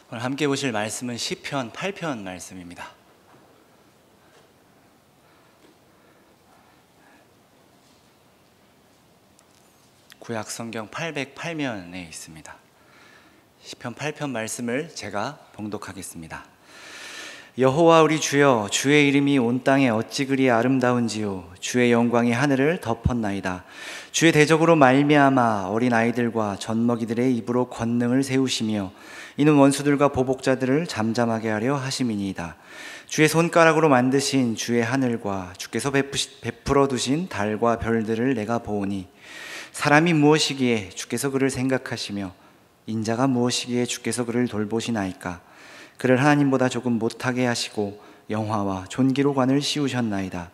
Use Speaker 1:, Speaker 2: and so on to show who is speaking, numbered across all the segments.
Speaker 1: 오늘 함께 보실 말씀은 시편 8편 말씀입니다. 구약 성경 808면에 있습니다. 시편 8편 말씀을 제가 봉독하겠습니다. 여호와 우리 주여, 주의 이름이 온 땅에 어찌 그리 아름다운지요. 주의 영광이 하늘을 덮었나이다. 주의 대적으로 말미암아 어린 아이들과 젖먹이들의 입으로 권능을 세우시며 이는 원수들과 보복자들을 잠잠하게 하려 하심이니이다. 주의 손가락으로 만드신 주의 하늘과 주께서 베풀어 두신 달과 별들을 내가 보오니 사람이 무엇이기에 주께서 그를 생각하시며 인자가 무엇이기에 주께서 그를 돌보시나이까. 그를 하나님보다 조금 못하게 하시고 영화와 존귀로 관을 씌우셨나이다.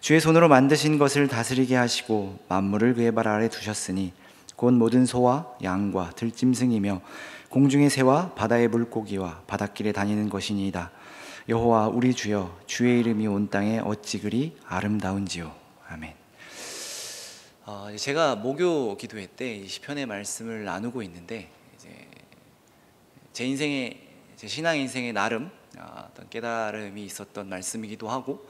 Speaker 1: 주의 손으로 만드신 것을 다스리게 하시고 만물을 그의 발 아래 두셨으니 곧 모든 소와 양과 들짐승이며 공중의 새와 바다의 물고기와 바닷길에 다니는 것이니이다. 여호와 우리 주여, 주의 이름이 온 땅에 어찌 그리 아름다운지요. 아멘. 제가 목요 기도회 때 이 시편의 말씀을 나누고 있는데, 제 인생의, 제 신앙 인생에 나름 어떤 깨달음이 있었던 말씀이기도 하고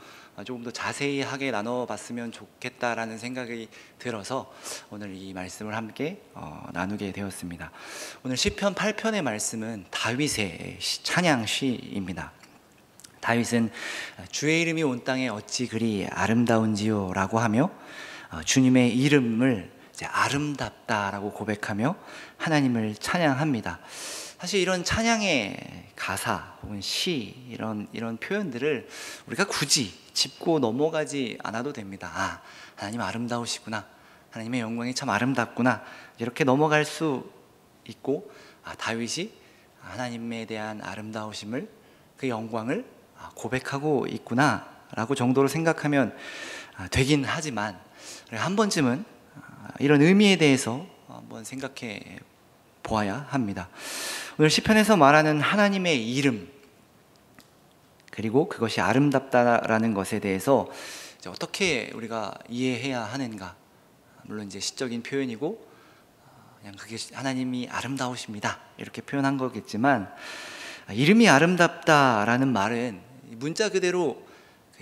Speaker 1: 조금 더 자세히 하게 나눠봤으면 좋겠다라는 생각이 들어서 오늘 이 말씀을 함께 나누게 되었습니다. 오늘 시편 8편의 말씀은 다윗의 찬양 시입니다. 다윗은 주의 이름이 온 땅에 어찌 그리 아름다운지요 라고 하며 주님의 이름을 이제 아름답다라고 고백하며 하나님을 찬양합니다. 사실 이런 찬양의 가사 혹은 시 이런 표현들을 우리가 굳이 짚고 넘어가지 않아도 됩니다. 하나님 아름다우시구나, 하나님의 영광이 참 아름답구나, 이렇게 넘어갈 수 있고, 다윗이 하나님에 대한 아름다우심을, 그 영광을 고백하고 있구나 라고 정도로 생각하면 되긴 하지만 한 번쯤은 이런 의미에 대해서 한번 생각해 보아야 합니다. 오늘 시편에서 말하는 하나님의 이름, 그리고 그것이 아름답다라는 것에 대해서 이제 어떻게 우리가 이해해야 하는가. 물론 이제 시적인 표현이고 그냥 그게 하나님이 아름다우십니다 이렇게 표현한 거겠지만, 이름이 아름답다라는 말은 문자 그대로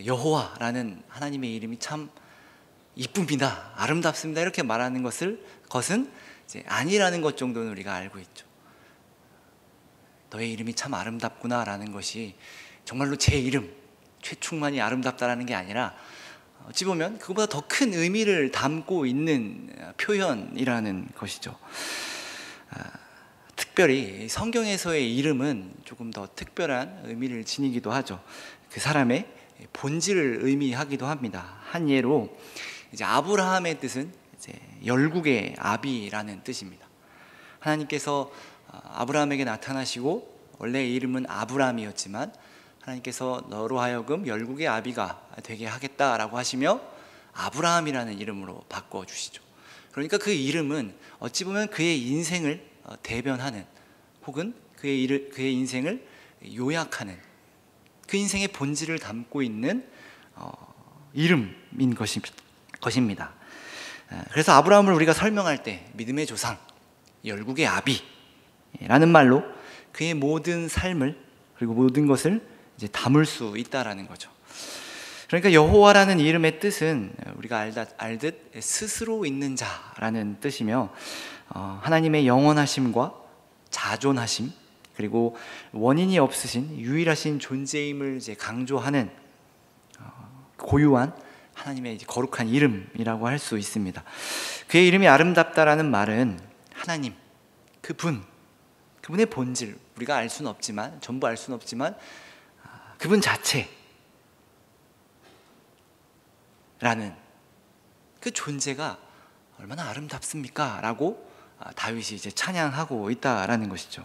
Speaker 1: 여호와라는 하나님의 이름이 참 이쁩니다, 아름답습니다 이렇게 말하는 것은 이제 아니라는 것 정도는 우리가 알고 있죠. 너의 이름이 참 아름답구나 라는 것이 정말로 제 이름 최충만이 아름답다라는 게 아니라 어찌 보면 그거보다 더 큰 의미를 담고 있는 표현이라는 것이죠. 특별히 성경에서의 이름은 조금 더 특별한 의미를 지니기도 하죠. 그 사람의 본질을 의미하기도 합니다. 한 예로 이제 아브라함의 뜻은 이제 열국의 아비라는 뜻입니다. 하나님께서 아브라함에게 나타나시고 원래 이름은 아브람이었지만 하나님께서 너로 하여금 열국의 아비가 되게 하겠다라고 하시며 아브라함이라는 이름으로 바꿔주시죠. 그러니까 그 이름은 어찌 보면 그의 인생을 대변하는, 혹은 그의 인생을 요약하는, 그 인생의 본질을 담고 있는 이름인 것입니다. 그래서 아브라함을 우리가 설명할 때 믿음의 조상, 열국의 아비라는 말로 그의 모든 삶을, 그리고 모든 것을 이제 담을 수 있다라는 거죠. 그러니까 여호와라는 이름의 뜻은 우리가 알듯 스스로 있는 자라는 뜻이며, 하나님의 영원하심과 자존하심, 그리고 원인이 없으신 유일하신 존재임을 이제 강조하는 고유한 하나님의 이제 거룩한 이름이라고 할 수 있습니다. 그의 이름이 아름답다라는 말은 하나님, 그분의 본질, 우리가 알 수는 없지만, 전부 알 수는 없지만 그분 자체라는 그 존재가 얼마나 아름답습니까? 라고 다윗이 이제 찬양하고 있다라는 것이죠.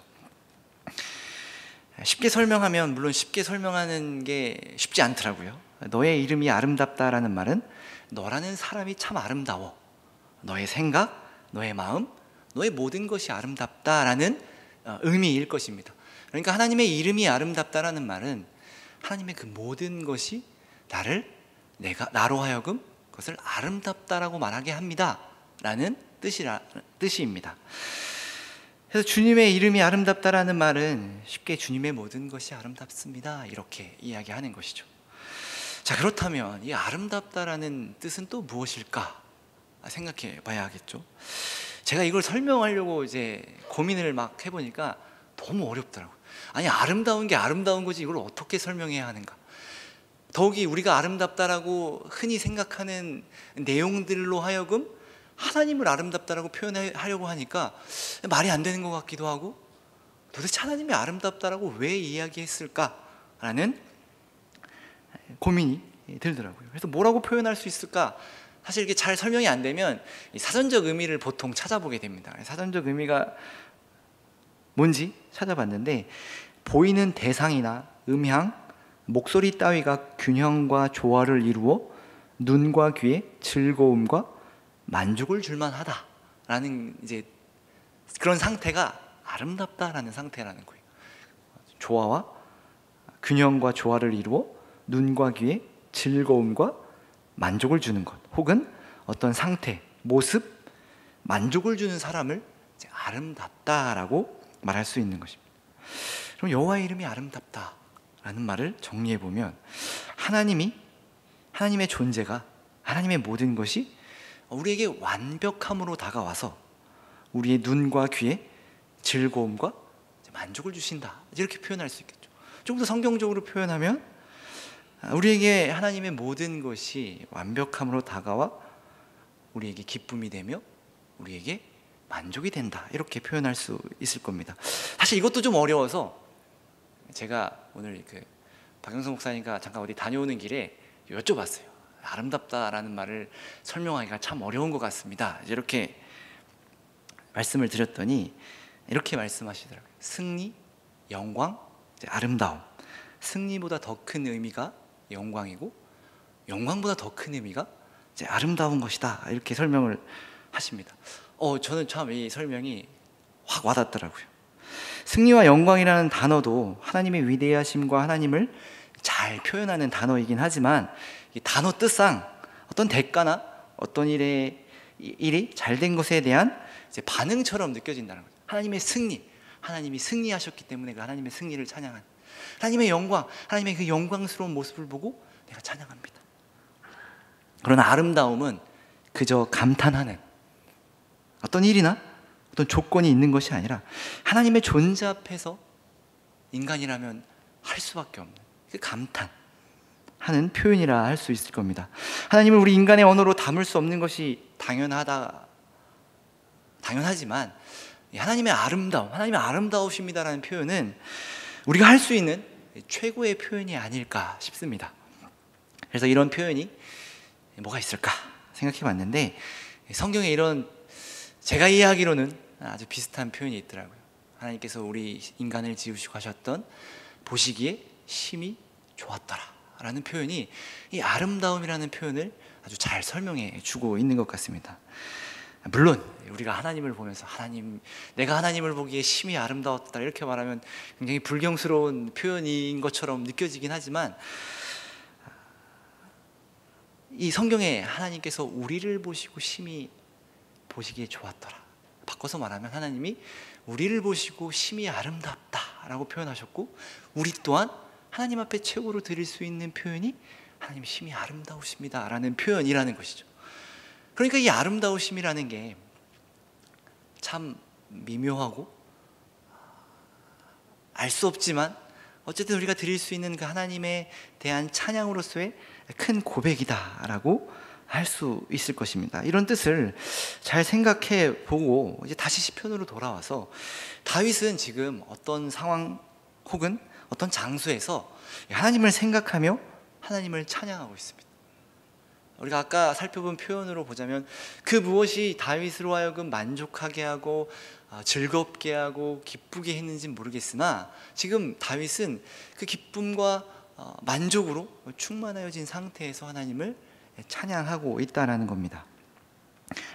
Speaker 1: 쉽게 설명하면, 물론 쉽게 설명하는 게 쉽지 않더라고요. 너의 이름이 아름답다라는 말은 너라는 사람이 참 아름다워, 너의 생각, 너의 마음, 너의 모든 것이 아름답다라는 의미일 것입니다. 그러니까 하나님의 이름이 아름답다라는 말은 하나님의 그 모든 것이 나로 하여금 그것을 아름답다라고 말하게 합니다 라는 뜻입니다. 그래서 주님의 이름이 아름답다라는 말은 쉽게 주님의 모든 것이 아름답습니다, 이렇게 이야기하는 것이죠. 자, 그렇다면 이 아름답다라는 뜻은 또 무엇일까 생각해 봐야겠죠. 제가 이걸 설명하려고 이제 고민을 막 해보니까 너무 어렵더라고요. 아니, 아름다운 게 아름다운 거지 이걸 어떻게 설명해야 하는가. 더욱이 우리가 아름답다라고 흔히 생각하는 내용들로 하여금 하나님을 아름답다라고 표현하려고 하니까 말이 안 되는 것 같기도 하고, 도대체 하나님이 아름답다라고 왜 이야기했을까라는 고민이 들더라고요. 그래서 뭐라고 표현할 수 있을까? 사실 이게 잘 설명이 안 되면 사전적 의미를 보통 찾아보게 됩니다. 사전적 의미가 뭔지 찾아봤는데, 보이는 대상이나 음향, 목소리 따위가 균형과 조화를 이루어 눈과 귀에 즐거움과 만족을 줄만 하다라는 이제 그런 상태가 아름답다라는 상태라는 거예요. 조화와 균형과 조화를 이루어 눈과 귀에 즐거움과 만족을 주는 것, 혹은 어떤 상태, 모습, 만족을 주는 사람을 이제 아름답다라고 말할 수 있는 것입니다. 그럼 여호와의 이름이 아름답다라는 말을 정리해 보면, 하나님의 존재가, 하나님의 모든 것이 우리에게 완벽함으로 다가와서 우리의 눈과 귀에 즐거움과 만족을 주신다, 이렇게 표현할 수 있겠죠. 좀 더 성경적으로 표현하면 우리에게 하나님의 모든 것이 완벽함으로 다가와 우리에게 기쁨이 되며 우리에게 만족이 된다, 이렇게 표현할 수 있을 겁니다. 사실 이것도 좀 어려워서 제가 오늘 박영성 목사님과 잠깐 어디 다녀오는 길에 여쭤봤어요. 아름답다라는 말을 설명하기가 참 어려운 것 같습니다, 이렇게 말씀을 드렸더니 이렇게 말씀하시더라고요. 승리, 영광, 아름다움. 승리보다 더 큰 의미가 영광이고, 영광보다 더 큰 의미가 이제 아름다운 것이다, 이렇게 설명을 하십니다. 저는 참 이 설명이 확 와닿더라고요. 승리와 영광이라는 단어도 하나님의 위대하심과 하나님을 잘 표현하는 단어이긴 하지만, 이 단어 뜻상 어떤 대가나 어떤 일이 잘된 것에 대한 이제 반응처럼 느껴진다는 거죠. 하나님의 승리, 하나님이 승리하셨기 때문에 그 하나님의 승리를 찬양하는, 하나님의 영광, 하나님의 그 영광스러운 모습을 보고 내가 찬양합니다. 그러나 아름다움은 그저 감탄하는 어떤 일이나 어떤 조건이 있는 것이 아니라 하나님의 존재 앞에서 인간이라면 할 수밖에 없는 그 감탄하는 표현이라 할 수 있을 겁니다. 하나님을 우리 인간의 언어로 담을 수 없는 것이 당연하지만 하나님의 아름다움, 하나님의 아름다우십니다라는 표현은 우리가 할 수 있는 최고의 표현이 아닐까 싶습니다. 그래서 이런 표현이 뭐가 있을까 생각해 봤는데, 성경에 이런, 제가 이해하기로는 아주 비슷한 표현이 있더라고요. 하나님께서 우리 인간을 지으시고 하셨던 보시기에 심히 좋았더라 라는 표현이 이 아름다움이라는 표현을 아주 잘 설명해 주고 있는 것 같습니다. 물론 우리가 하나님을 보면서 내가 하나님을 보기에 심히 아름다웠다, 이렇게 말하면 굉장히 불경스러운 표현인 것처럼 느껴지긴 하지만, 이 성경에 하나님께서 우리를 보시고 심히 보시기에 좋았더라, 바꿔서 말하면 하나님이 우리를 보시고 심히 아름답다라고 표현하셨고, 우리 또한 하나님 앞에 최고로 드릴 수 있는 표현이 하나님이 심히 아름다우십니다라는 표현이라는 것이죠. 그러니까 이 아름다우심이라는 게 참 미묘하고 알 수 없지만 어쨌든 우리가 드릴 수 있는 그 하나님에 대한 찬양으로서의 큰 고백이다라고 할 수 있을 것입니다. 이런 뜻을 잘 생각해 보고 이제 다시 시편으로 돌아와서, 다윗은 지금 어떤 상황 혹은 어떤 장소에서 하나님을 생각하며 하나님을 찬양하고 있습니다. 우리가 아까 살펴본 표현으로 보자면 그 무엇이 다윗으로 하여금 만족하게 하고 즐겁게 하고 기쁘게 했는지 모르겠으나, 지금 다윗은 그 기쁨과 만족으로 충만하여진 상태에서 하나님을 찬양하고 있다는 겁니다.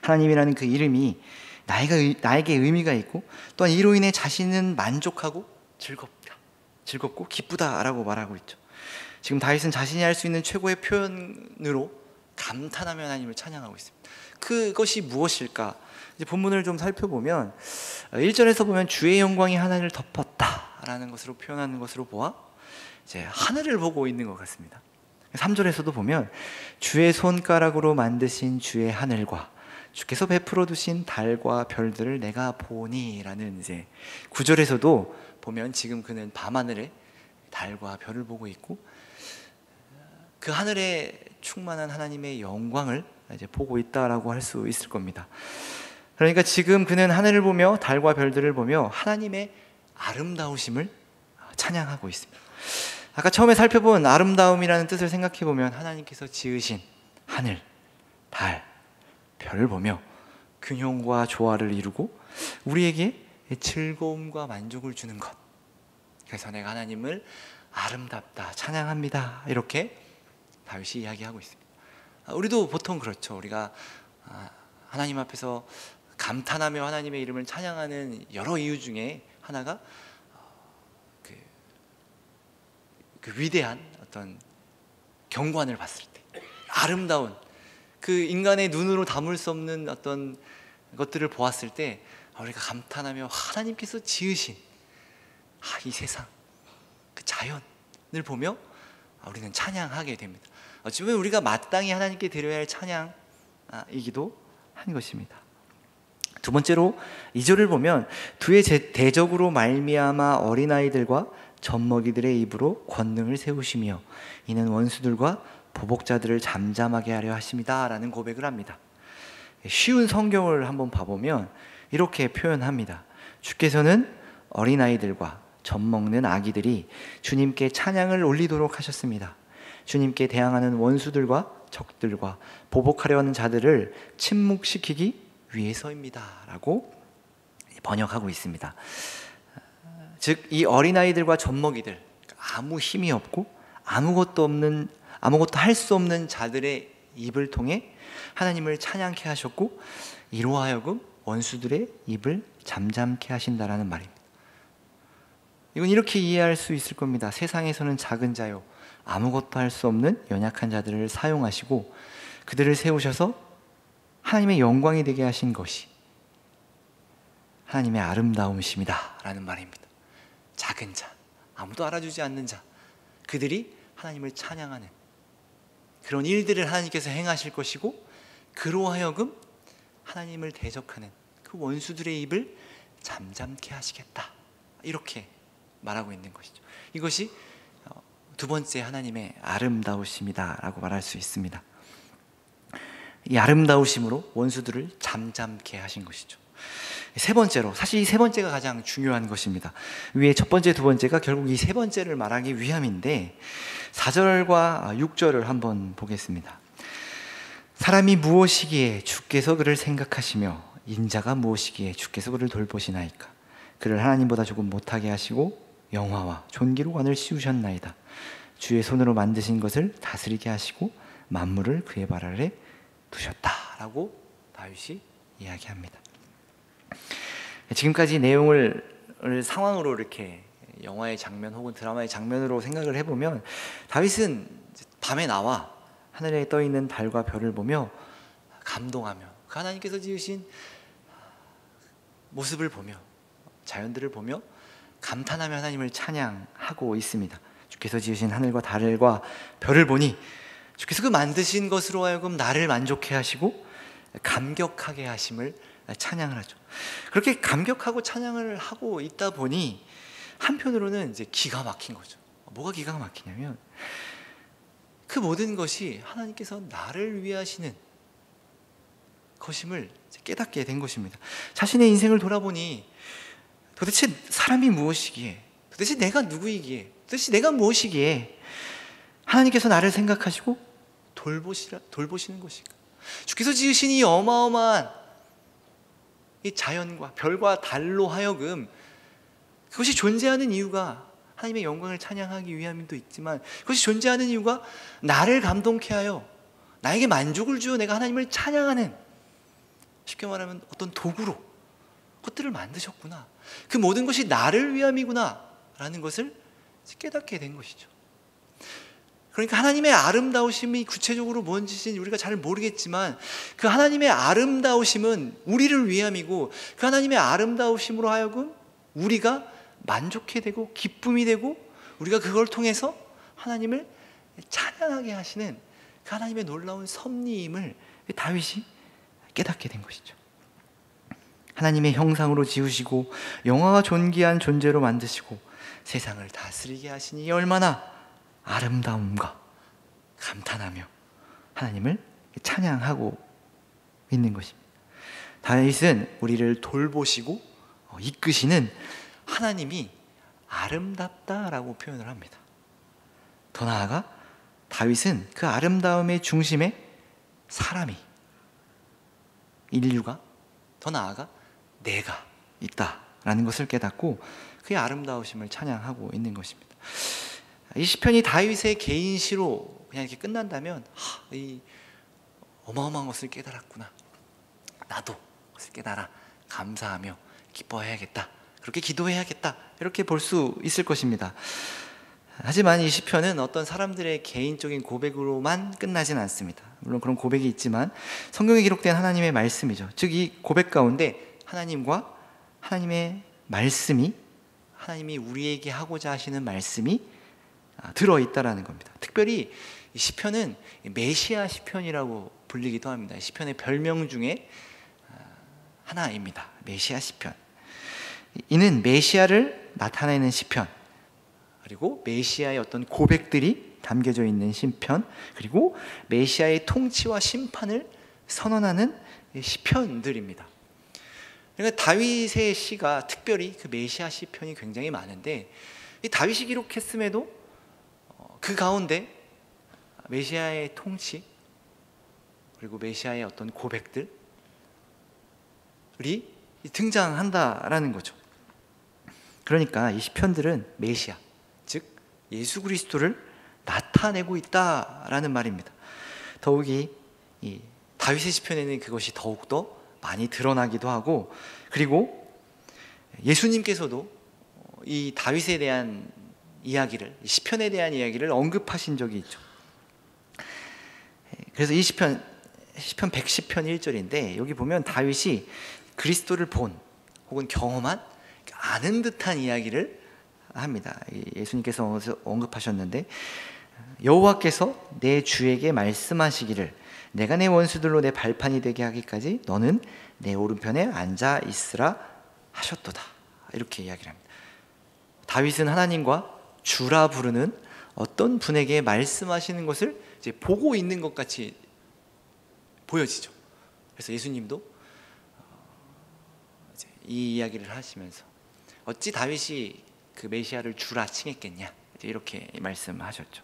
Speaker 1: 하나님이라는 그 이름이 나에게 의미가 있고, 또한 이로 인해 자신은 만족하고 즐겁고 기쁘다라고 말하고 있죠. 지금 다윗은 자신이 할 수 있는 최고의 표현으로 감탄하며 하나님을 찬양하고 있습니다. 그것이 무엇일까? 이제 본문을 좀 살펴보면 1절에서 보면 주의 영광이 하늘을 덮었다라는 것으로 표현하는 것으로 보아 이제 하늘을 보고 있는 것 같습니다. 3절에서도 보면 주의 손가락으로 만드신 주의 하늘과 주께서 베풀어 두신 달과 별들을 내가 보니라는 이제 9절에서도 보면 지금 그는 밤하늘에 달과 별을 보고 있고 그 하늘에 충만한 하나님의 영광을 이제 보고 있다라고 할 수 있을 겁니다. 그러니까 지금 그는 하늘을 보며 달과 별들을 보며 하나님의 아름다우심을 찬양하고 있습니다. 아까 처음에 살펴본 아름다움이라는 뜻을 생각해 보면 하나님께서 지으신 하늘, 달, 별을 보며 균형과 조화를 이루고 우리에게 즐거움과 만족을 주는 것. 그래서 내가 하나님을 아름답다, 찬양합니다. 이렇게 다윗이 이야기하고 있습니다. 우리도 보통 그렇죠. 우리가 하나님 앞에서 감탄하며 하나님의 이름을 찬양하는 여러 이유 중에 하나가 그 위대한 어떤 경관을 봤을 때, 아름다운 그 인간의 눈으로 담을 수 없는 어떤 것들을 보았을 때 우리가 감탄하며 하나님께서 지으신 이 세상, 그 자연을 보며 우리는 찬양하게 됩니다. 어찌 보면 우리가 마땅히 하나님께 드려야 할 찬양이기도 한 것입니다. 두 번째로 2절을 보면 두의 대적으로 말미암아 어린아이들과 젖먹이들의 입으로 권능을 세우시며 이는 원수들과 보복자들을 잠잠하게 하려 하십니다 라는 고백을 합니다. 쉬운 성경을 한번 봐보면 이렇게 표현합니다. 주께서는 어린아이들과 젖먹는 아기들이 주님께 찬양을 올리도록 하셨습니다. 주님께 대항하는 원수들과 적들과 보복하려 하는 자들을 침묵시키기 위해서입니다 라고 번역하고 있습니다. 즉 이 어린아이들과 젖먹이들, 아무 힘이 없고 아무것도 할 수 없는 자들의 입을 통해 하나님을 찬양케 하셨고 이로 하여금 원수들의 입을 잠잠케 하신다라는 말입니다. 이건 이렇게 이해할 수 있을 겁니다. 세상에서는 작은 자요 아무것도 할 수 없는 연약한 자들을 사용하시고 그들을 세우셔서 하나님의 영광이 되게 하신 것이 하나님의 아름다움이십니다 라는 말입니다. 작은 자, 아무도 알아주지 않는 자, 그들이 하나님을 찬양하는 그런 일들을 하나님께서 행하실 것이고 그로 하여금 하나님을 대적하는 그 원수들의 입을 잠잠케 하시겠다, 이렇게 말하고 있는 것이죠. 이것이 두 번째 하나님의 아름다우심이다 라고 말할 수 있습니다. 이 아름다우심으로 원수들을 잠잠케 하신 것이죠. 세 번째로, 사실 이 세 번째가 가장 중요한 것입니다. 위에 첫 번째, 두 번째가 결국 이 세 번째를 말하기 위함인데 4절과 6절을 한번 보겠습니다. 사람이 무엇이기에 주께서 그를 생각하시며 인자가 무엇이기에 주께서 그를 돌보시나이까. 그를 하나님보다 조금 못하게 하시고 영화와 존귀로 관을 씌우셨나이다. 주의 손으로 만드신 것을 다스리게 하시고 만물을 그의 발 아래 두셨다라고 다윗이 이야기합니다. 지금까지 내용을 상황으로 이렇게 영화의 장면 혹은 드라마의 장면으로 생각을 해보면 다윗은 밤에 나와 하늘에 떠있는 달과 별을 보며 감동하며 그 하나님께서 지으신 모습을 보며 자연들을 보며 감탄하며 하나님을 찬양하고 있습니다. 주께서 지으신 하늘과 달과 별을 보니 주께서 그 만드신 것으로 하여금 나를 만족해 하시고 감격하게 하심을 찬양을 하죠. 그렇게 감격하고 찬양을 하고 있다 보니 한편으로는 이제 기가 막힌 거죠. 뭐가 기가 막히냐면 그 모든 것이 하나님께서 나를 위해 하시는 것임을 깨닫게 된 것입니다. 자신의 인생을 돌아보니 도대체 사람이 무엇이기에, 도대체 내가 누구이기에, 도대체 내가 무엇이기에 하나님께서 나를 생각하시고 돌보시는 것인가. 주께서 지으신 이 어마어마한 이 자연과 별과 달로 하여금 그것이 존재하는 이유가 하나님의 영광을 찬양하기 위함도 있지만 그것이 존재하는 이유가 나를 감동케 하여 나에게 만족을 주어 내가 하나님을 찬양하는, 쉽게 말하면 어떤 도구로 것들을 만드셨구나, 그 모든 것이 나를 위함이구나 라는 것을 깨닫게 된 것이죠. 그러니까 하나님의 아름다우심이 구체적으로 뭔지는 우리가 잘 모르겠지만 그 하나님의 아름다우심은 우리를 위함이고 그 하나님의 아름다우심으로 하여금 우리가 만족해 되고 기쁨이 되고 우리가 그걸 통해서 하나님을 찬양하게 하시는 그 하나님의 놀라운 섭리임을 다윗이 깨닫게 된 것이죠. 하나님의 형상으로 지으시고 영화와 존귀한 존재로 만드시고 세상을 다스리게 하시니 얼마나 아름다움과 감탄하며 하나님을 찬양하고 있는 것입니다. 다윗은 우리를 돌보시고 이끄시는 하나님이 아름답다라고 표현을 합니다. 더 나아가 다윗은 그 아름다움의 중심에 사람이, 인류가, 더 나아가 내가 있다라는 것을 깨닫고 그의 아름다우심을 찬양하고 있는 것입니다. 이 시편이 다윗의 개인 시로 그냥 이렇게 끝난다면 이 어마어마한 것을 깨달았구나, 나도 그것을 깨달아 감사하며 기뻐해야겠다, 그렇게 기도해야겠다, 이렇게 볼 수 있을 것입니다. 하지만 이 시편은 어떤 사람들의 개인적인 고백으로만 끝나진 않습니다. 물론 그런 고백이 있지만 성경에 기록된 하나님의 말씀이죠. 즉 이 고백 가운데 하나님과 하나님의 말씀이, 하나님이 우리에게 하고자 하시는 말씀이 들어있다라는 겁니다. 특별히 이 시편은 메시아 시편이라고 불리기도 합니다. 시편의 별명 중에 하나입니다. 메시아 시편. 이는 메시아를 나타내는 시편, 그리고 메시아의 어떤 고백들이 담겨져 있는 시편, 그리고 메시아의 통치와 심판을 선언하는 시편들입니다. 그러니까 다윗의 시가 특별히 그 메시아 시편이 굉장히 많은데 이 다윗이 기록했음에도 그 가운데 메시아의 통치 그리고 메시아의 어떤 고백들이 등장한다라는 거죠. 그러니까 이 시편들은 메시아, 즉 예수 그리스도를 나타내고 있다라는 말입니다. 더욱이 이 다윗의 시편에는 그것이 더욱더 많이 드러나기도 하고, 그리고 예수님께서도 이 다윗에 대한 이야기를, 이 시편에 대한 이야기를 언급하신 적이 있죠. 그래서 이 시편 110편 1절인데 여기 보면 다윗이 그리스도를 본 혹은 경험한, 아는 듯한 이야기를 합니다. 예수님께서 언급하셨는데 여호와께서 내 주에게 말씀하시기를 내가 내 원수들로 내 발판이 되게 하기까지 너는 내 오른편에 앉아 있으라 하셨도다, 이렇게 이야기를 합니다. 다윗은 하나님과 주라 부르는 어떤 분에게 말씀하시는 것을 이제 보고 있는 것 같이 보여지죠. 그래서 예수님도 이제 이 이야기를 하시면서 어찌 다윗이 그 메시아를 주라 칭했겠냐, 이렇게 말씀하셨죠.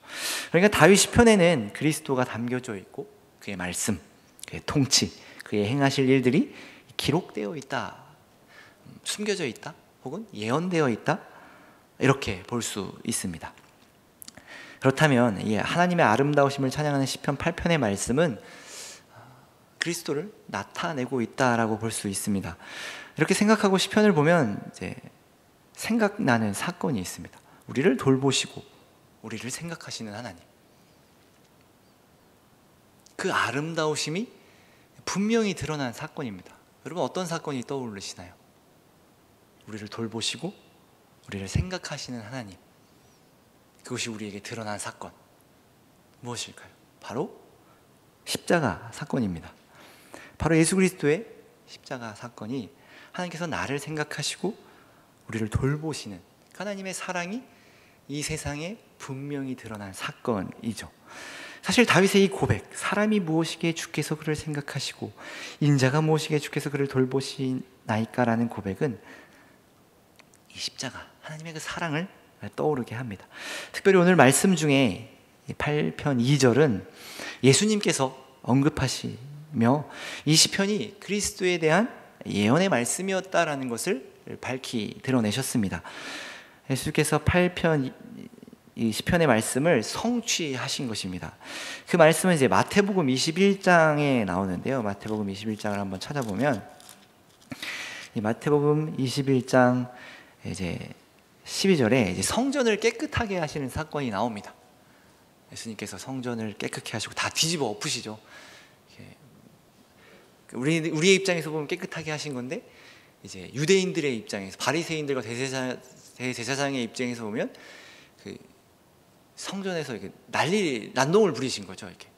Speaker 1: 그러니까 다윗 시편에는 그리스도가 담겨져 있고 그의 말씀, 그의 통치, 그의 행하실 일들이 기록되어 있다, 숨겨져 있다, 혹은 예언되어 있다, 이렇게 볼 수 있습니다. 그렇다면 이 하나님의 아름다우심을 찬양하는 시편 8편의 말씀은 그리스도를 나타내고 있다라고 볼 수 있습니다. 이렇게 생각하고 시편을 보면 이제 생각나는 사건이 있습니다. 우리를 돌보시고 우리를 생각하시는 하나님, 그 아름다우심이 분명히 드러난 사건입니다. 여러분 어떤 사건이 떠오르시나요? 우리를 돌보시고 우리를 생각하시는 하나님, 그것이 우리에게 드러난 사건 무엇일까요? 바로 십자가 사건입니다. 바로 예수 그리스도의 십자가 사건이 하나님께서 나를 생각하시고 우리를 돌보시는 하나님의 사랑이 이 세상에 분명히 드러난 사건이죠. 사실 다윗의 이 고백, 사람이 무엇이기에 주께서 그를 생각하시고 인자가 무엇이기에 주께서 그를 돌보시나이까라는 고백은 이 십자가, 하나님의 그 사랑을 떠오르게 합니다. 특별히 오늘 말씀 중에 8편 2절은 예수님께서 언급하시며 이 시편이 그리스도에 대한 예언의 말씀이었다라는 것을 밝히 드러내셨습니다. 예수께서 8편 이 시편의 말씀을 성취하신 것입니다. 그 말씀은 이제 마태복음 21장에 나오는데요. 마태복음 21장을 한번 찾아보면 이 마태복음 21장 이제 12절에 이제 성전을 깨끗하게 하시는 사건이 나옵니다. 예수님께서 성전을 깨끗게 하시고 다 뒤집어 엎으시죠. 우리의 입장에서 보면 깨끗하게 하신 건데, 이제 유대인들의 입장에서, 바리새인들과 대제사장의 입장에서 보면 그 성전에서 이렇게 난동을 부리신 거죠. 이렇게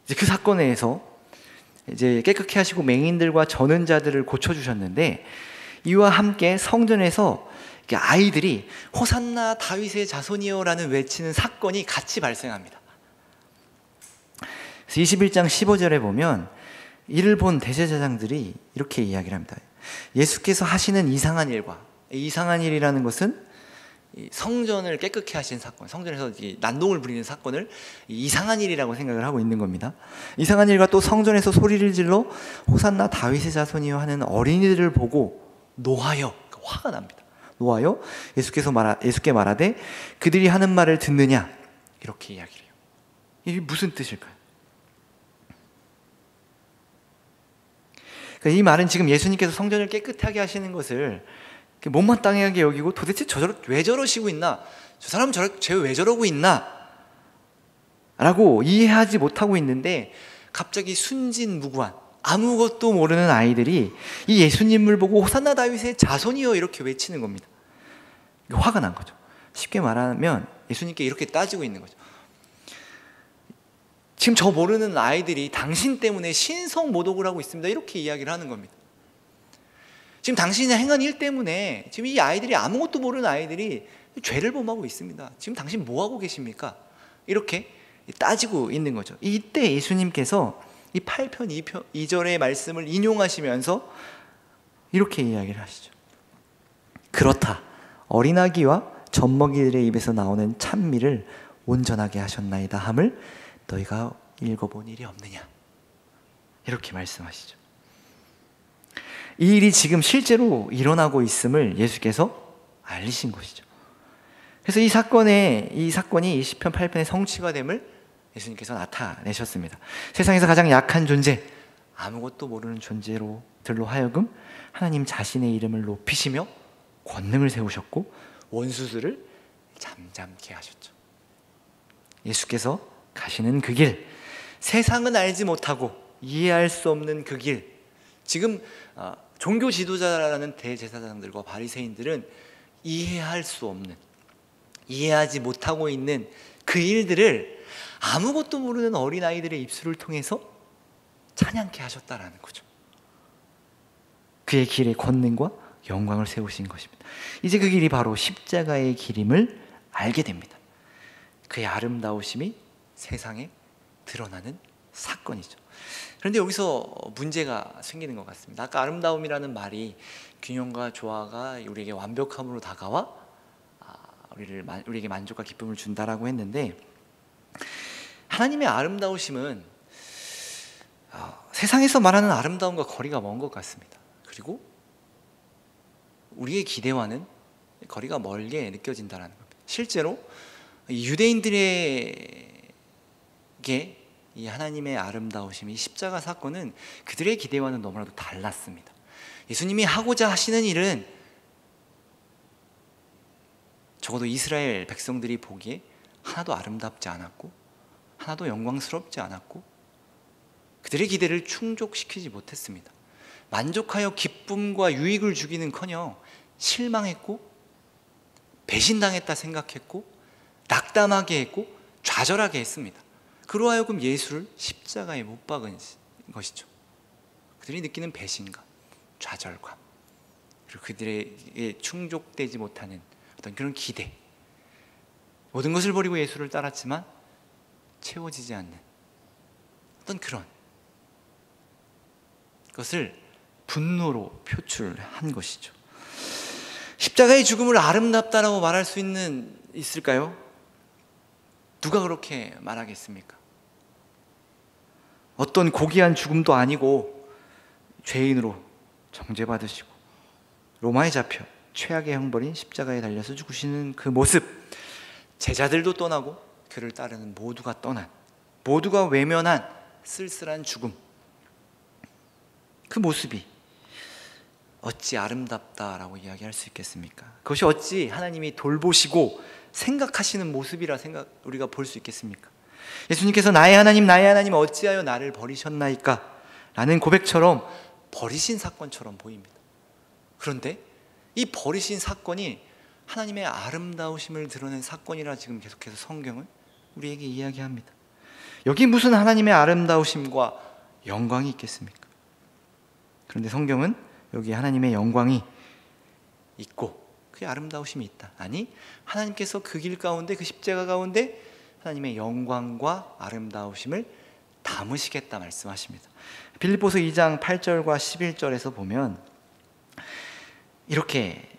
Speaker 1: 이제 그 사건에서 이제 깨끗게 하시고 맹인들과 저는 자들을 고쳐주셨는데, 이와 함께 성전에서 아이들이 호산나 다윗의 자손이여라는 외치는 사건이 같이 발생합니다. 그래서 21장 15절에 보면 이를 본 대제사장들이 이렇게 이야기를 합니다. 예수께서 하시는 이상한 일과, 이상한 일이라는 것은 성전을 깨끗게 하신 사건, 성전에서 난동을 부리는 사건을 이상한 일이라고 생각을 하고 있는 겁니다. 이상한 일과 또 성전에서 소리를 질러 호산나 다윗의 자손이여 하는 어린이들을 보고 노하여, 화가 납니다. 노하여 예수께 말하되 그들이 하는 말을 듣느냐, 이렇게 이야기를 해요. 이게 무슨 뜻일까요? 이 말은 지금 예수님께서 성전을 깨끗하게 하시는 것을 못마땅하게 여기고, 도대체 왜 저러시고 있나, 저 사람은 왜 저러고 있나 라고 이해하지 못하고 있는데, 갑자기 순진무구한 아무것도 모르는 아이들이 이 예수님을 보고 호산나 다윗의 자손이여 이렇게 외치는 겁니다. 화가 난 거죠. 쉽게 말하면 예수님께 이렇게 따지고 있는 거죠. 지금 저 모르는 아이들이 당신 때문에 신성모독을 하고 있습니다, 이렇게 이야기를 하는 겁니다. 지금 당신이 행한 일 때문에 지금 이 아이들이, 아무것도 모르는 아이들이 죄를 범하고 있습니다. 지금 당신 뭐 하고 계십니까? 이렇게 따지고 있는 거죠. 이때 예수님께서 이 8편 2절의 말씀을 인용하시면서 이렇게 이야기를 하시죠. 그렇다, 어린아기와 젖먹이들의 입에서 나오는 찬미를 온전하게 하셨나이다 함을 너희가 읽어본 일이 없느냐, 이렇게 말씀하시죠. 이 일이 지금 실제로 일어나고 있음을 예수께서 알리신 것이죠. 그래서 이 사건이 시편 8편의 성취가 됨을 예수님께서 나타내셨습니다. 세상에서 가장 약한 존재, 아무것도 모르는 존재로들로 하여금 하나님 자신의 이름을 높이시며 권능을 세우셨고 원수들을 잠잠케 하셨죠. 예수께서 가시는 그 길, 세상은 알지 못하고 이해할 수 없는 그 길, 지금 종교 지도자라는 대제사장들과 바리새인들은 이해할 수 없는, 이해하지 못하고 있는 그 일들을 아무것도 모르는 어린아이들의 입술을 통해서 찬양케 하셨다라는 거죠. 그의 길에 권능과 영광을 세우신 것입니다. 이제 그 길이 바로 십자가의 길임을 알게 됩니다. 그의 아름다우심이 세상에 드러나는 사건이죠. 그런데 여기서 문제가 생기는 것 같습니다. 아까 아름다움이라는 말이 균형과 조화가 우리에게 완벽함으로 다가와 우리에게 만족과 기쁨을 준다라고 했는데, 하나님의 아름다우심은 세상에서 말하는 아름다움과 거리가 먼 것 같습니다. 그리고 우리의 기대와는 거리가 멀게 느껴진다는 겁니다. 실제로 유대인들에게 이 하나님의 아름다우심이, 십자가 사건은 그들의 기대와는 너무나도 달랐습니다. 예수님이 하고자 하시는 일은 적어도 이스라엘 백성들이 보기에 하나도 아름답지 않았고 하나도 영광스럽지 않았고 그들의 기대를 충족시키지 못했습니다. 만족하여 기쁨과 유익을 주기는커녕 실망했고 배신당했다 생각했고 낙담하게 했고 좌절하게 했습니다. 그로 하여금 예수를 십자가에 못 박은 것이죠. 그들이 느끼는 배신감, 좌절감, 그리고 그들에게 충족되지 못하는 어떤 그런 기대, 모든 것을 버리고 예수를 따랐지만 채워지지 않는 어떤 그런 것을 분노로 표출한 것이죠. 십자가의 죽음을 아름답다라고 말할 수 있을까요? 누가 그렇게 말하겠습니까? 어떤 고귀한 죽음도 아니고 죄인으로 정죄받으시고 로마에 잡혀 최악의 형벌인 십자가에 달려서 죽으시는 그 모습, 제자들도 떠나고 그를 따르는 모두가 떠난, 모두가 외면한 쓸쓸한 죽음, 그 모습이 어찌 아름답다라고 이야기할 수 있겠습니까? 그것이 어찌 하나님이 돌보시고 생각하시는 모습이라 우리가 볼 수 있겠습니까? 예수님께서 나의 하나님 어찌하여 나를 버리셨나이까? 라는 고백처럼 버리신 사건처럼 보입니다. 그런데 이 버리신 사건이 하나님의 아름다우심을 드러낸 사건이라 지금 계속해서 성경은 우리에게 이야기합니다. 여기 무슨 하나님의 아름다우심과 영광이 있겠습니까? 그런데 성경은 여기 하나님의 영광이 있고 그 아름다우심이 있다. 아니, 하나님께서 그 길 가운데, 그 십자가 가운데 하나님의 영광과 아름다우심을 담으시겠다 말씀하십니다. 빌립보서 2장 8절과 11절에서 보면 이렇게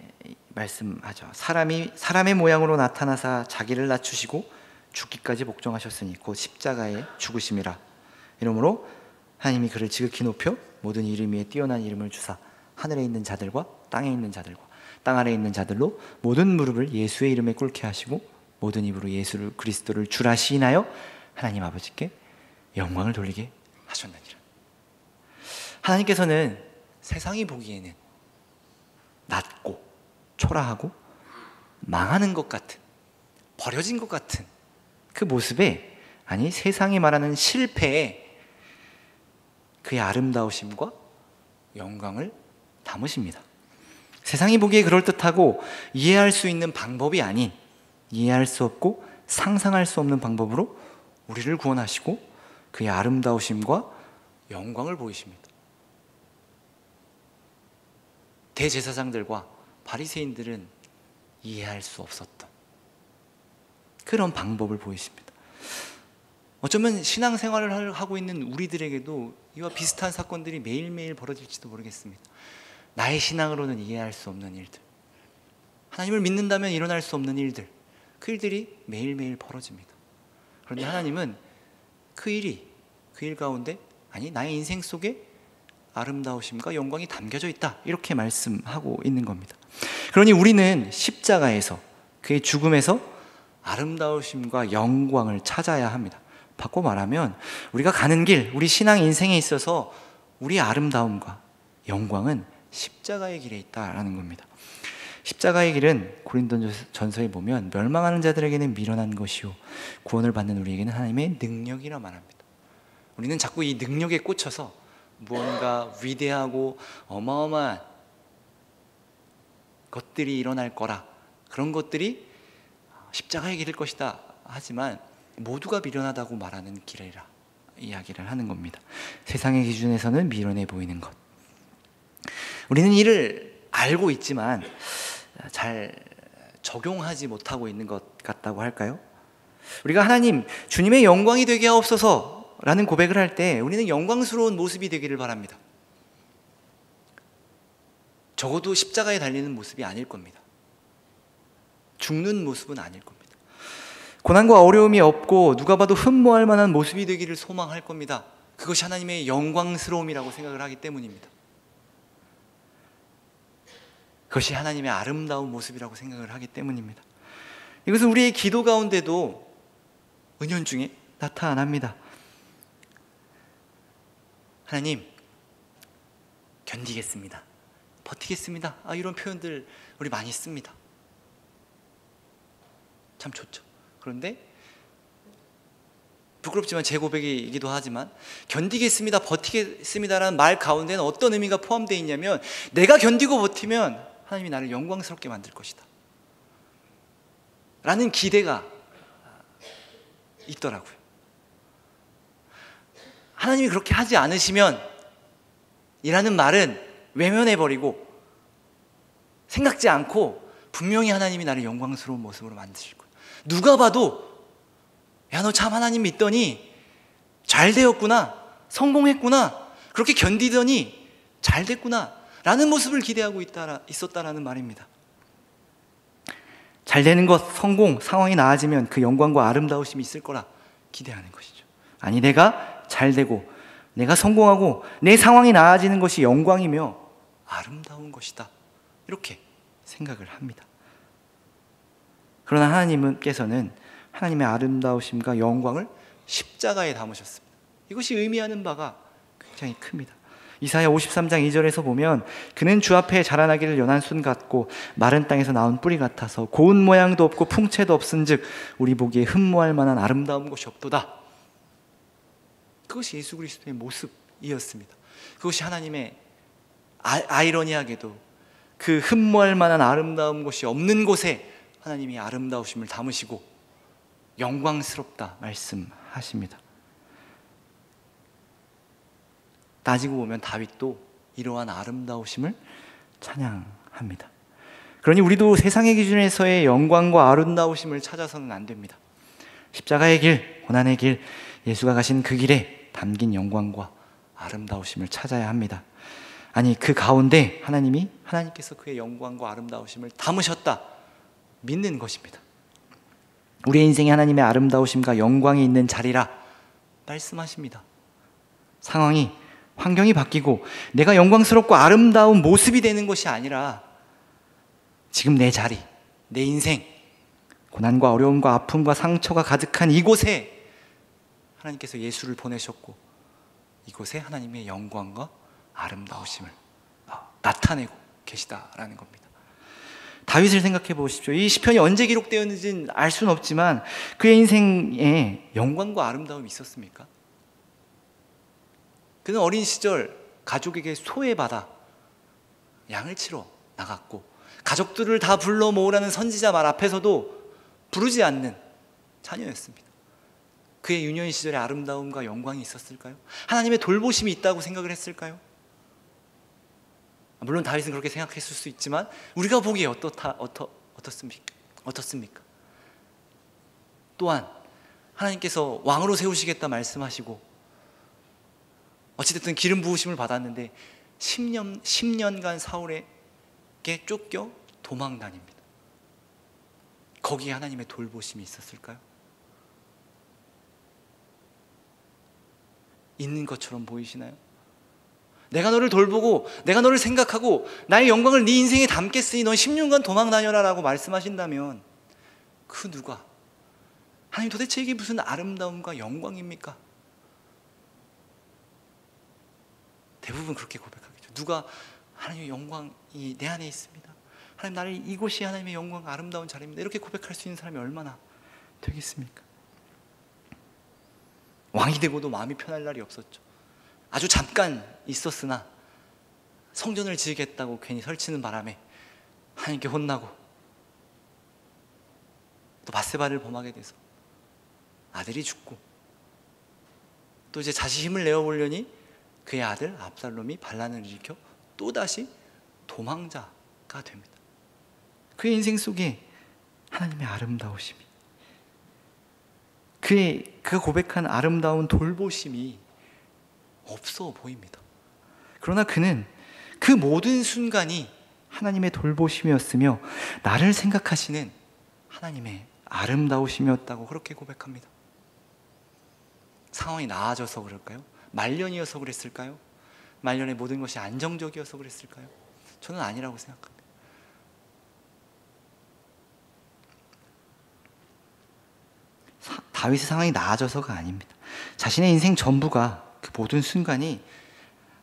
Speaker 1: 말씀하죠. 사람의 모양으로 나타나사 자기를 낮추시고 죽기까지 복종하셨으니 곧 십자가에 죽으심이라. 이러므로 하나님이 그를 지극히 높여 모든 이름 위에 뛰어난 이름을 주사 하늘에 있는 자들과 땅에 있는 자들과 땅 아래에 있는 자들로 모든 무릎을 예수의 이름에 꿇게 하시고 모든 입으로 예수를 그리스도를 주라 시인하여 하나님 아버지께 영광을 돌리게 하셨느니라. 하나님께서는 세상이 보기에는 낮고 초라하고 망하는 것 같은, 버려진 것 같은 그 모습에, 아니 세상이 말하는 실패에 그의 아름다우심과 영광을 담으십니다. 세상이 보기에 그럴듯하고 이해할 수 있는 방법이 아닌, 이해할 수 없고 상상할 수 없는 방법으로 우리를 구원하시고 그의 아름다우심과 영광을 보이십니다. 대제사장들과 바리새인들은 이해할 수 없었던 그런 방법을 보이십니다. 어쩌면 신앙생활을 하고 있는 우리들에게도 이와 비슷한 사건들이 매일매일 벌어질지도 모르겠습니다. 나의 신앙으로는 이해할 수 없는 일들, 하나님을 믿는다면 일어날 수 없는 일들, 그 일들이 매일매일 벌어집니다. 그런데 하나님은 그 일 가운데, 아니 나의 인생 속에 아름다우심과 영광이 담겨져 있다, 이렇게 말씀하고 있는 겁니다. 그러니 우리는 십자가에서, 그의 죽음에서 아름다우심과 영광을 찾아야 합니다. 바꿔 말하면 우리가 가는 길, 우리 신앙 인생에 있어서 우리의 아름다움과 영광은 십자가의 길에 있다라는 겁니다. 십자가의 길은 고린도전서에 보면 멸망하는 자들에게는 미련한 것이요 구원을 받는 우리에게는 하나님의 능력이라 말합니다. 우리는 자꾸 이 능력에 꽂혀서 무언가 위대하고 어마어마한 것들이 일어날 거라, 그런 것들이 십자가의 길일 것이다 하지만 모두가 미련하다고 말하는 길이라 이야기를 하는 겁니다. 세상의 기준에서는 미련해 보이는 것, 우리는 이를 알고 있지만 잘 적용하지 못하고 있는 것 같다고 할까요? 우리가 하나님, 주님의 영광이 되게 하옵소서 라는 고백을 할 때 우리는 영광스러운 모습이 되기를 바랍니다. 적어도 십자가에 달리는 모습이 아닐 겁니다. 죽는 모습은 아닐 겁니다. 고난과 어려움이 없고 누가 봐도 흠모할 만한 모습이 되기를 소망할 겁니다. 그것이 하나님의 영광스러움이라고 생각을 하기 때문입니다. 그것이 하나님의 아름다운 모습이라고 생각을 하기 때문입니다. 이것은 우리의 기도 가운데도 은연중에 나타납니다. 하나님, 견디겠습니다, 버티겠습니다, 이런 표현들 우리 많이 씁니다. 참 좋죠. 그런데 부끄럽지만 제 고백이기도 하지만 견디겠습니다, 버티겠습니다라는 말 가운데는 어떤 의미가 포함되어 있냐면, 내가 견디고 버티면 하나님이 나를 영광스럽게 만들 것이다 라는 기대가 있더라고요. 하나님이 그렇게 하지 않으시면 이라는 말은 외면해버리고 생각지 않고 분명히 하나님이 나를 영광스러운 모습으로 만드실 거예요. 누가 봐도 야, 너 참 하나님 믿더니 잘 되었구나, 성공했구나, 그렇게 견디더니 잘 됐구나 라는 모습을 기대하고 있었다라는 말입니다. 잘 되는 것, 성공, 상황이 나아지면 그 영광과 아름다우심이 있을 거라 기대하는 것이죠. 아니, 내가 잘 되고 내가 성공하고 내 상황이 나아지는 것이 영광이며 아름다운 것이다, 이렇게 생각을 합니다. 그러나 하나님께서는 하나님의 아름다우심과 영광을 십자가에 담으셨습니다. 이것이 의미하는 바가 굉장히 큽니다. 이사야 53장 2절에서 보면 그는 주 앞에 자라나기를 연한 순 같고 마른 땅에서 나온 뿌리 같아서 고운 모양도 없고 풍채도 없은즉 우리 보기에 흠모할 만한 아름다운 것이 없도다. 그것이 예수 그리스도의 모습이었습니다. 그것이 하나님의 아이러니하게도 그 흠모할 만한 아름다운 것이 없는 곳에 하나님이 아름다우심을 담으시고 영광스럽다 말씀하십니다. 따지고 보면 다윗도 이러한 아름다우심을 찬양합니다. 그러니 우리도 세상의 기준에서의 영광과 아름다우심을 찾아서는 안 됩니다. 십자가의 길, 고난의 길, 예수가 가신 그 길에 담긴 영광과 아름다우심을 찾아야 합니다. 아니, 그 가운데 하나님께서 그의 영광과 아름다우심을 담으셨다 믿는 것입니다. 우리의 인생에 하나님의 아름다우심과 영광이 있는 자리라 말씀하십니다. 상황이, 환경이 바뀌고 내가 영광스럽고 아름다운 모습이 되는 것이 아니라 지금 내 자리, 내 인생, 고난과 어려움과 아픔과 상처가 가득한 이곳에 하나님께서 예수를 보내셨고 이곳에 하나님의 영광과 아름다우심을 나타내고 계시다라는 겁니다. 다윗을 생각해 보십시오. 이 시편이 언제 기록되었는지는 알 수는 없지만 그의 인생에 영광과 아름다움이 있었습니까? 그는 어린 시절 가족에게 소외받아 양을 치러 나갔고 가족들을 다 불러 모으라는 선지자 말 앞에서도 부르지 않는 자녀였습니다. 그의 유년 시절에 아름다움과 영광이 있었을까요? 하나님의 돌보심이 있다고 생각을 했을까요? 물론 다윗은 그렇게 생각했을 수 있지만 우리가 보기에 어떻습니까? 또한 하나님께서 왕으로 세우시겠다 말씀하시고 어찌됐든 기름 부으심을 받았는데 10년간 사울에게 쫓겨 도망 다닙니다. 거기에 하나님의 돌보심이 있었을까요? 있는 것처럼 보이시나요? 내가 너를 돌보고 내가 너를 생각하고 나의 영광을 네 인생에 담겠으니 넌 10년간 도망 다녀라 라고 말씀하신다면 그 누가 하나님 도대체 이게 무슨 아름다움과 영광입니까? 대부분 그렇게 고백하겠죠. 누가 하나님의 영광이 내 안에 있습니다. 하나님 나를 이곳이 하나님의 영광과 아름다운 자리입니다. 이렇게 고백할 수 있는 사람이 얼마나 되겠습니까? 왕이 되고도 마음이 편할 날이 없었죠. 아주 잠깐 있었으나 성전을 지으겠다고 괜히 설치는 바람에 하나님께 혼나고 또 밧세바를 범하게 돼서 아들이 죽고 또 이제 다시 힘을 내어보려니 그의 아들 압살롬이 반란을 일으켜 또다시 도망자가 됩니다. 그의 인생 속에 하나님의 아름다우심이, 그가 고백한 아름다운 돌보심이 없어 보입니다. 그러나 그는 그 모든 순간이 하나님의 돌보심이었으며 나를 생각하시는 하나님의 아름다우심이었다고 그렇게 고백합니다. 상황이 나아져서 그럴까요? 말년이어서 그랬을까요? 말년의 모든 것이 안정적이어서 그랬을까요? 저는 아니라고 생각합니다. 다윗의 상황이 나아져서가 아닙니다. 자신의 인생 전부가 그 모든 순간이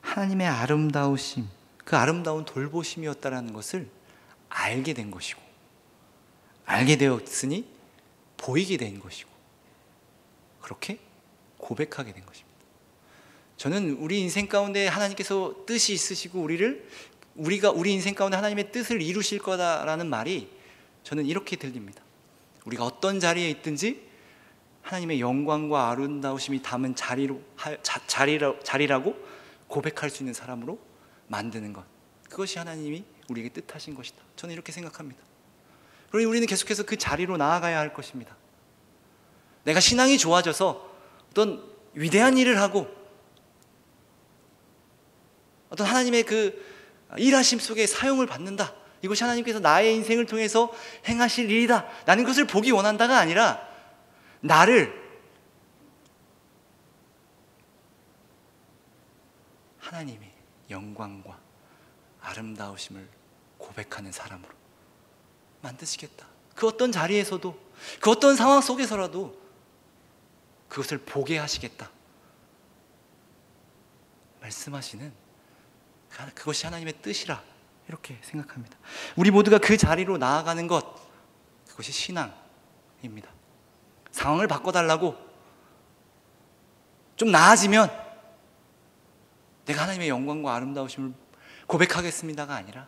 Speaker 1: 하나님의 아름다우심, 그 아름다운 돌보심이었다라는 것을 알게 된 것이고 알게 되었으니 보이게 된 것이고 그렇게 고백하게 된 것입니다. 저는 우리 인생 가운데 하나님께서 뜻이 있으시고 우리 인생 가운데 하나님의 뜻을 이루실 거다라는 말이 저는 이렇게 들립니다. 우리가 어떤 자리에 있든지 하나님의 영광과 아름다우심이 담은 자리라고 고백할 수 있는 사람으로 만드는 것, 그것이 하나님이 우리에게 뜻하신 것이다. 저는 이렇게 생각합니다. 그러니 우리는 계속해서 그 자리로 나아가야 할 것입니다. 내가 신앙이 좋아져서 어떤 위대한 일을 하고 어떤 하나님의 그 일하심 속에 사용을 받는다, 이것이 하나님께서 나의 인생을 통해서 행하실 일이다, 나는 그것을 보기 원한다가 아니라 나를 하나님의 영광과 아름다우심을 고백하는 사람으로 만드시겠다. 그 어떤 자리에서도, 그 어떤 상황 속에서라도 그것을 보게 하시겠다 말씀하시는 그것이 하나님의 뜻이라 이렇게 생각합니다. 우리 모두가 그 자리로 나아가는 것, 그것이 신앙입니다. 상황을 바꿔달라고 좀 나아지면 내가 하나님의 영광과 아름다우심을 고백하겠습니다가 아니라,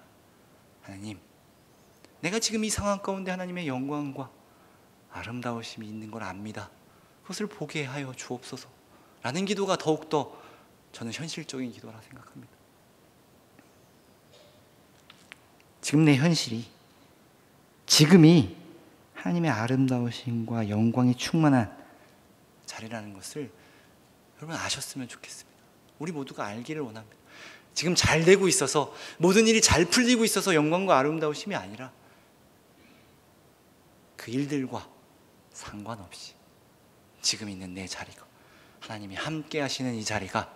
Speaker 1: 하나님, 내가 지금 이 상황 가운데 하나님의 영광과 아름다우심이 있는 걸 압니다. 그것을 보게 하여 주옵소서 라는 기도가 더욱더 저는 현실적인 기도라 생각합니다. 지금 내 현실이, 지금이 하나님의 아름다우심과 영광이 충만한 자리라는 것을 여러분 아셨으면 좋겠습니다. 우리 모두가 알기를 원합니다. 지금 잘 되고 있어서, 모든 일이 잘 풀리고 있어서 영광과 아름다우심이 아니라, 그 일들과 상관없이 지금 있는 내 자리가, 하나님이 함께 하시는 이 자리가,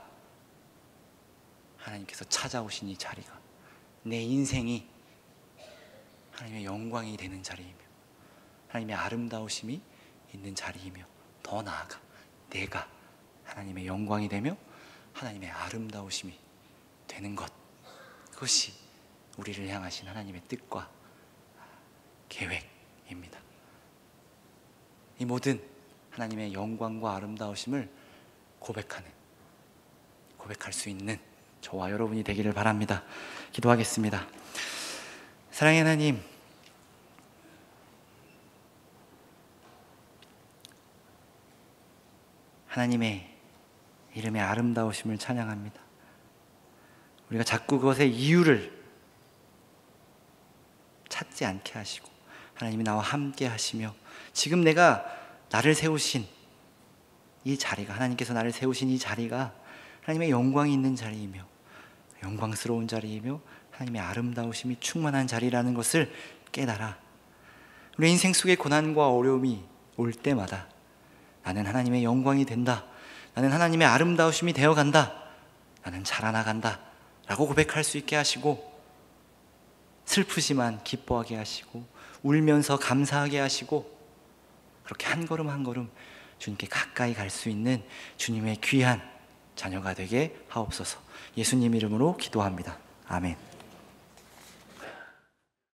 Speaker 1: 하나님께서 찾아오신 이 자리가 내 인생이 하나님의 영광이 되는 자리이며 하나님의 아름다우심이 있는 자리이며, 더 나아가 내가 하나님의 영광이 되며 하나님의 아름다우심이 되는 것, 그것이 우리를 향하신 하나님의 뜻과 계획입니다. 이 모든 하나님의 영광과 아름다우심을 고백할 수 있는 저와 여러분이 되기를 바랍니다. 기도하겠습니다. 사랑의 하나님, 하나님의 이름의 아름다우심을 찬양합니다. 우리가 자꾸 그것의 이유를 찾지 않게 하시고, 하나님이 나와 함께 하시며, 지금 나를 세우신 이 자리가, 하나님께서 나를 세우신 이 자리가 하나님의 영광이 있는 자리이며 영광스러운 자리이며 하나님의 아름다우심이 충만한 자리라는 것을 깨달아 우리 인생 속에 고난과 어려움이 올 때마다 나는 하나님의 영광이 된다, 나는 하나님의 아름다우심이 되어간다, 나는 자라나간다 라고 고백할 수 있게 하시고, 슬프지만 기뻐하게 하시고 울면서 감사하게 하시고, 그렇게 한 걸음 한 걸음 주님께 가까이 갈 수 있는 주님의 귀한 자녀가 되게 하옵소서. 예수님 이름으로 기도합니다. 아멘.